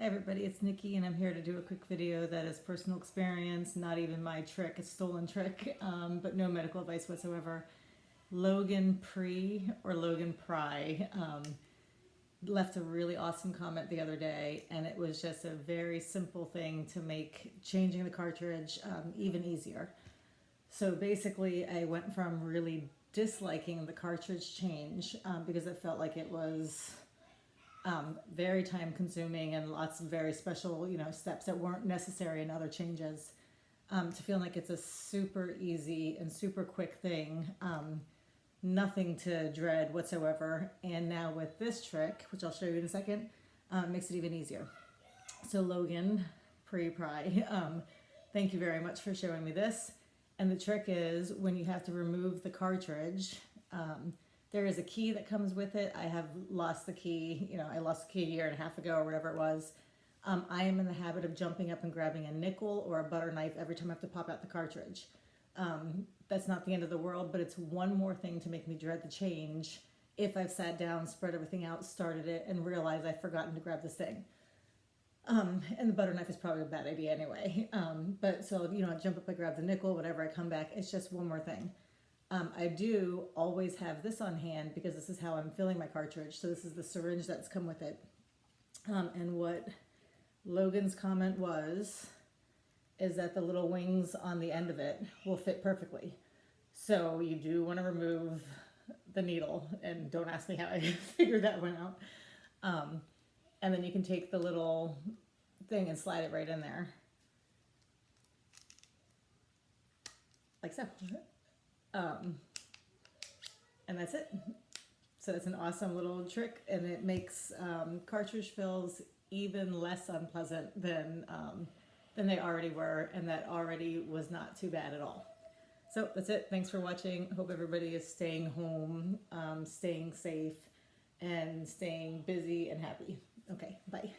Hey everybody, it's Nikki and I'm here to do a quick video that is personal experience, not even my trick, a stolen trick, but no medical advice whatsoever. Logan Pri or Logan Pri left a really awesome comment the other day, and it was just a very simple thing to make changing the cartridge even easier. So basically I went from really disliking the cartridge change because it felt like it was very time consuming and lots of very special, steps that weren't necessary in other changes, to feeling like it's a super easy and super quick thing, nothing to dread whatsoever. And now with this trick, which I'll show you in a second, makes it even easier. So Logan Pri, thank you very much for showing me this. And the trick is when you have to remove the cartridge, there is a key that comes with it. I have lost the key. I lost the key a year and a half ago or whatever it was. I am in the habit of jumping up and grabbing a nickel or a butter knife every time I have to pop out the cartridge. That's not the end of the world, but it's one more thing to make me dread the change if I've sat down, spread everything out, started it, and realized I've forgotten to grab this thing. And the butter knife is probably a bad idea anyway. But so, I jump up, I grab the nickel, whatever, I come back. It's just one more thing. I do always have this on hand because this is how I'm filling my cartridge. So this is the syringe that's come with it. And what Logan's comment is that the little wings on the end of it will fit perfectly. So you do want to remove the needle, and don't ask me how I figured that one out. And then you can take the little thing and slide it right in there. Like so. And that's it. So it's an awesome little trick, and it makes cartridge fills even less unpleasant than they already were, and that already was not too bad at all. So that's it. Thanks for watching. Hope everybody is staying home, staying safe, and staying busy and happy. Okay, bye.